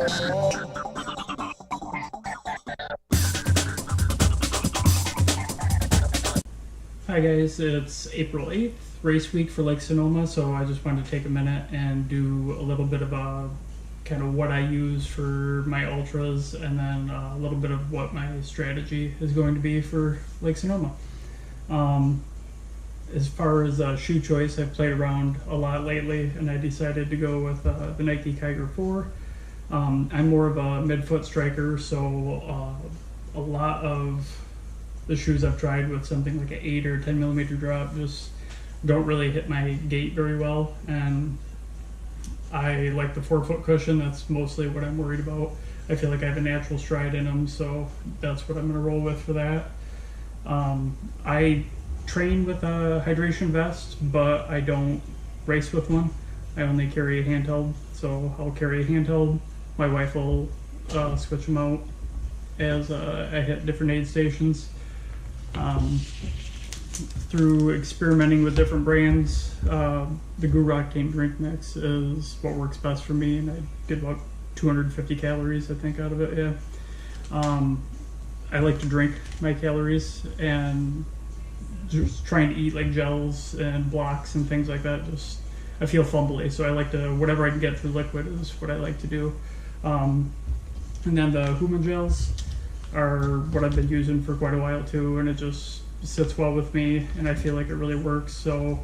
Hi guys, it's April 8th, race week for Lake Sonoma, so I just wanted to take a minute and do a little bit of a kind of what I use for my ultras, and then a little bit of what my strategy is going to be for Lake Sonoma. As far as shoe choice, I've played around a lot lately, and I decided to go with the Nike Kiger 4. I'm more of a midfoot striker, so a lot of the shoes I've tried with something like an 8 or 10 millimeter drop just don't really hit my gait very well, and I like the forefoot cushion. That's mostly what I'm worried about. I feel like I have a natural stride in them, so that's what I'm going to roll with for that. I train with a hydration vest, but I don't race with one. I only carry a handheld, so I'll carry a handheld. My wife will switch them out as I hit different aid stations. Through experimenting with different brands, the Guru Octane drink mix is what works best for me, and I get about 250 calories, I think, out of it. Yeah. I like to drink my calories, and just trying to eat like gels and blocks and things like that, just I feel fumbly, so I like to, whatever I can get through liquid is what I like to do. And then the Huma gels are what I've been using for quite a while too, and it just sits well with me, and I feel like it really works. So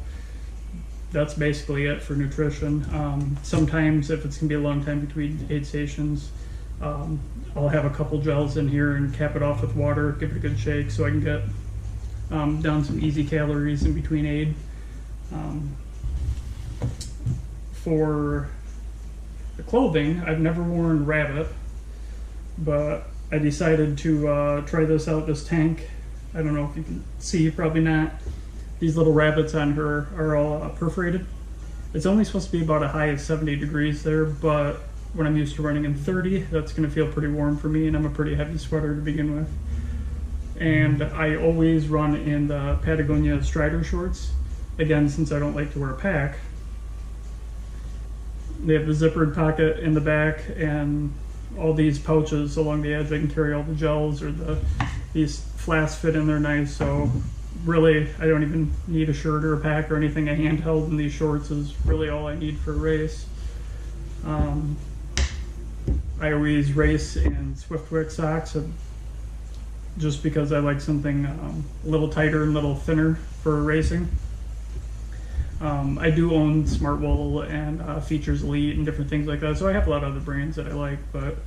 that's basically it for nutrition. Sometimes if it's gonna be a long time between aid stations, I'll have a couple gels in here and cap it off with water, give it a good shake so I can get down some easy calories in between aid. For the clothing, I've never worn Rabbit, but I decided to try this out, this tank. I don't know if you can see, probably not. These little rabbits on her are all perforated. It's only supposed to be about a high of 70 degrees there, but when I'm used to running in 30, that's gonna feel pretty warm for me, and I'm a pretty heavy sweater to begin with. And I always run in the Patagonia Strider shorts. Again, since I don't like to wear a pack, they have the zippered pocket in the back and all these pouches along the edge. I can carry all the gels, or these flasks fit in there nice. So really, I don't even need a shirt or a pack or anything. A handheld in these shorts is really all I need for a race. I always race in Swiftwick socks, just because I like something a little tighter and a little thinner for racing. I do own Smartwool and Features Elite and different things like that, so I have a lot of other brands that I like, but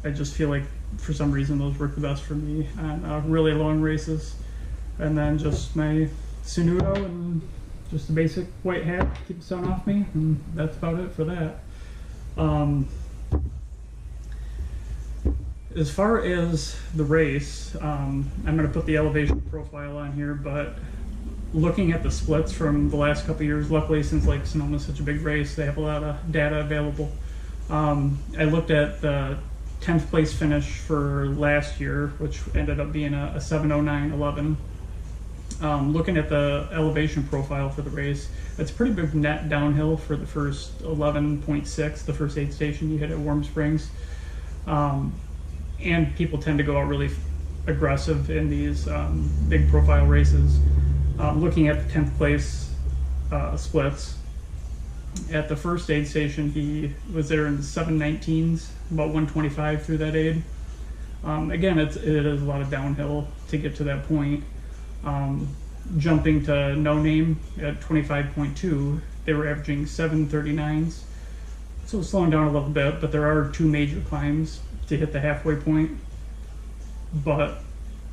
I just feel like for some reason those work the best for me on really long races. And then just my Sunudo and just a basic white hat to keep the sun off me, and that's about it for that. As far as the race, I'm going to put the elevation profile on here, but looking at the splits from the last couple years, luckily since Lake Sonoma is such a big race, they have a lot of data available. I looked at the 10th place finish for last year, which ended up being a 7:09:11. Looking at the elevation profile for the race, it's a pretty big net downhill for the first 11.6, the first aid station you hit at Warm Springs. And people tend to go out really aggressive in these big profile races. Looking at the 10th place splits, at the first aid station he was there in the 7:19s, about 125 through that aid. Again, it is a lot of downhill to get to that point. Jumping to No Name at 25.2, they were averaging 7:39s, so slowing down a little bit, but there are two major climbs to hit the halfway point. But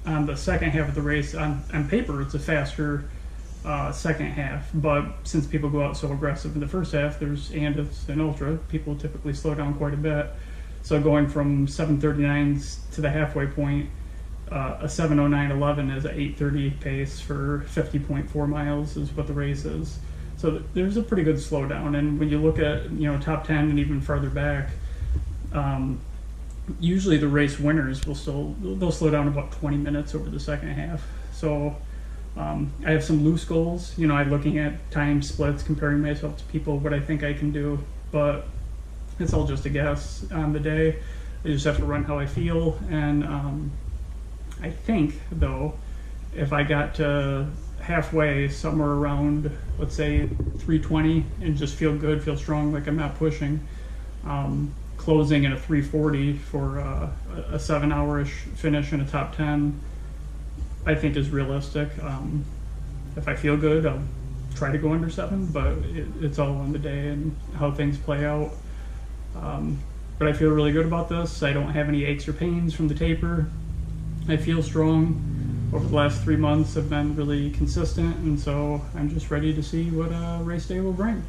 on the second half of the race, on paper, it's a faster second half, but since people go out so aggressive in the first half, and it's an ultra, people typically slow down quite a bit. So going from 7:39s to the halfway point, a 7:09:11 is an 8:30 pace for 50.4 miles is what the race is. So there's a pretty good slowdown, and when you look at top 10 and even farther back, usually the race winners they'll slow down about 20 minutes over the second half. So I have some loose goals. I'm looking at time splits, comparing myself to people, what I think I can do. But It's all just a guess on the day. I just have to run how I feel. And I think, though, if I got to halfway, somewhere around, let's say 320, and just feel good, feel strong, like I'm not pushing, closing at a 340 for a 7-hour-ish finish in a top 10, I think is realistic. If I feel good, I'll try to go under 7, but it's all on the day and how things play out. But I feel really good about this. I don't have any aches or pains from the taper. I feel strong. Over the last 3 months have been really consistent, and so I'm just ready to see what race day will bring.